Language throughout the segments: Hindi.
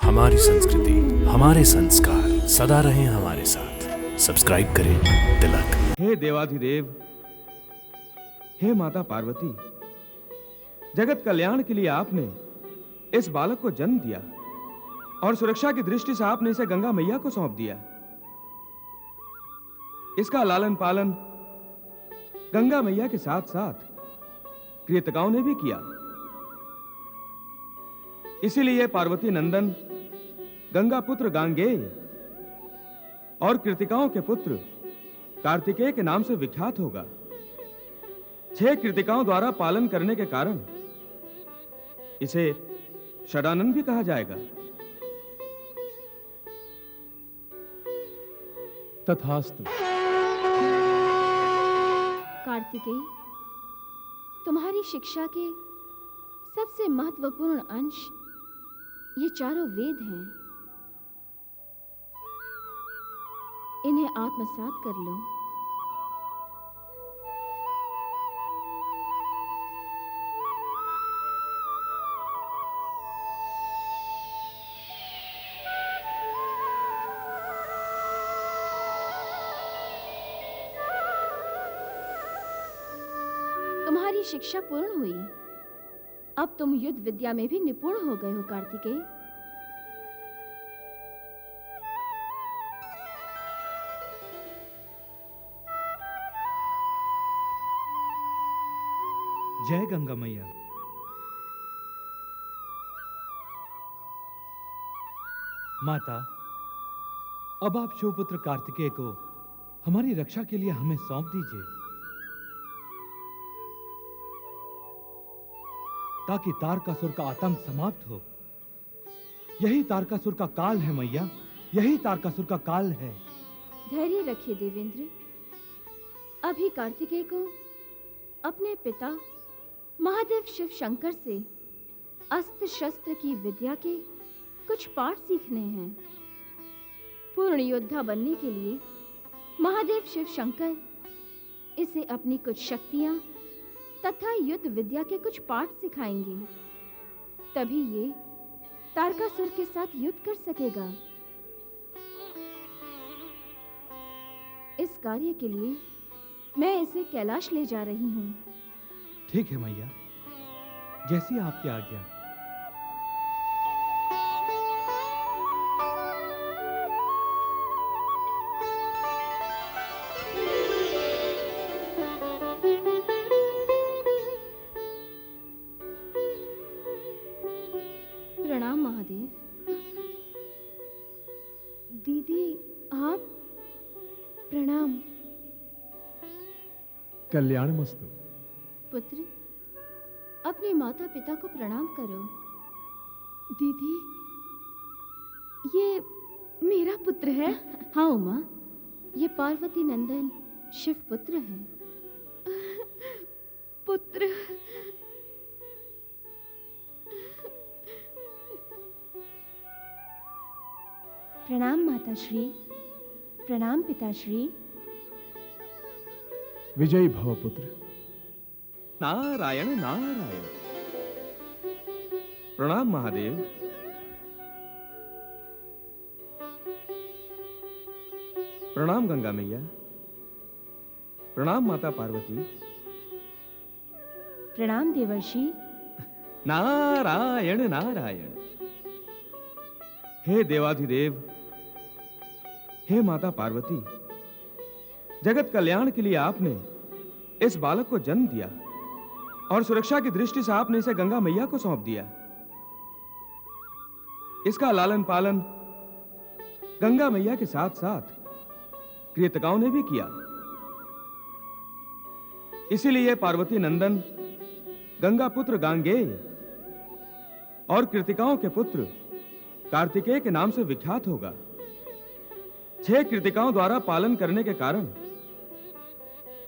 हमारी संस्कृति, हमारे संस्कार सदा रहें हमारे साथ। सब्सक्राइब करें तिलक। हे देवाधिदेव, हे माता पार्वती, जगत कल्याण के लिए आपने इस बालक को जन्म दिया और सुरक्षा की दृष्टि से आपने इसे गंगा मैया को सौंप दिया। इसका लालन पालन गंगा मैया के साथ साथ कृतकाओं ने भी किया। इसीलिए पार्वती नंदन गंगा पुत्र गांगेय और कृतिकाओं के पुत्र कार्तिकेय के नाम से विख्यात होगा। 6 कृतिकाओं द्वारा पालन करने के कारण इसे षडानन भी कहा जाएगा। तथास्तु। कार्तिकेय, तुम्हारी शिक्षा के सबसे महत्वपूर्ण अंश ये चारों वेद हैं। इन्हें आत्मसात कर लो। तुम्हारी शिक्षा पूर्ण हुई। अब तुम युद्ध विद्या में भी निपुण हो गए हो कार्तिकेय। जय गंगा मैया। माता, अब आप शिवपुत्र कार्तिकेय को हमारी रक्षा के लिए हमें सौंप दीजिए, ताकि तारकासुर का आतंक समाप्त हो। यही तारकासुर का काल है मैया, यही तारकासुर का काल है। धैर्य रखिए देवेंद्र। अभी कार्तिकेय को अपने पिता महादेव शिव शंकर से अस्त्र शस्त्र की विद्या के कुछ पाठ सीखने हैं। पूर्ण योद्धा बनने के लिए महादेव शिव शंकर इसे अपनी कुछ शक्तियां तथा युद्ध विद्या के कुछ पाठ सिखाएंगे। तभी ये तारकासुर के साथ युद्ध कर सकेगा। इस कार्य के लिए मैं इसे कैलाश ले जा रही हूँ। ठीक है मैया, जैसी आपकी आज्ञा। प्रणाम महादेव। दीदी, आप? प्रणाम। कल्याणमस्तु। पुत्र, अपने माता पिता को प्रणाम करो। दीदी, ये मेरा पुत्र है। हाँ उमा, ये पार्वती नंदन शिव पुत्र है। पुत्र, प्रणाम माताश्री, प्रणाम पिताश्री। विजयी भव पुत्र। नारायण नारायण। प्रणाम महादेव। प्रणाम गंगा मैया। प्रणाम माता पार्वती। प्रणाम देवर्षि। नारायण नारायण। हे देवाधिदेव, हे माता पार्वती, जगत कल्याण के लिए आपने इस बालक को जन्म दिया और सुरक्षा की दृष्टि से आपने इसे गंगा मैया को सौंप दिया। इसका लालन पालन गंगा मैया के साथ साथ कृतकाओं ने भी किया। इसीलिए पार्वती नंदन गंगा पुत्र गांगेय और कृतिकाओं के पुत्र कार्तिकेय के नाम से विख्यात होगा। 6 कृतिकाओं द्वारा पालन करने के कारण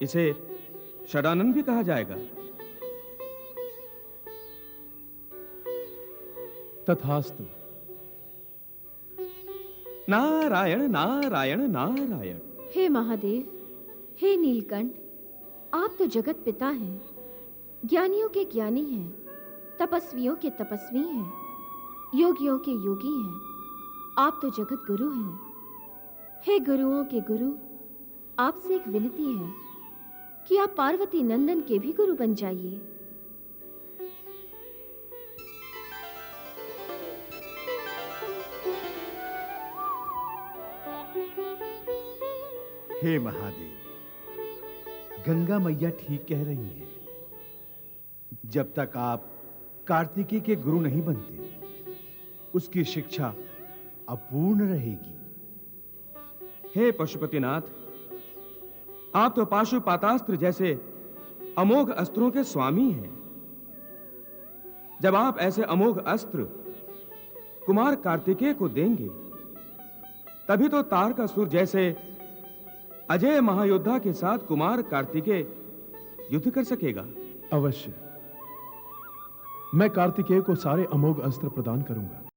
इसे षडानन भी कहा जाएगा। तथास्तु। नारायण नारायण नारायण। हे महादेव, हे नीलकंठ, आप तो जगत पिता हैं, ज्ञानियों के ज्ञानी हैं, तपस्वियों के तपस्वी हैं। योगियों के योगी हैं, आप तो जगत गुरु हैं। हे गुरुओं के गुरु, आपसे एक विनती है कि आप पार्वती नंदन के भी गुरु बन जाइए। हे महादेव, गंगा मैया ठीक कह रही है। जब तक आप कार्तिकेय के गुरु नहीं बनते, उसकी शिक्षा अपूर्ण रहेगी। हे पशुपतिनाथ, आप तो पाशुपातास्त्र जैसे अमोघ अस्त्रों के स्वामी हैं। जब आप ऐसे अमोघ अस्त्र कुमार कार्तिकेय को देंगे, तभी तो तारकासुर जैसे अजय महायोद्धा के साथ कुमार कार्तिकेय युद्ध कर सकेगा। अवश्य, मैं कार्तिकेय को सारे अमोघ अस्त्र प्रदान करूंगा।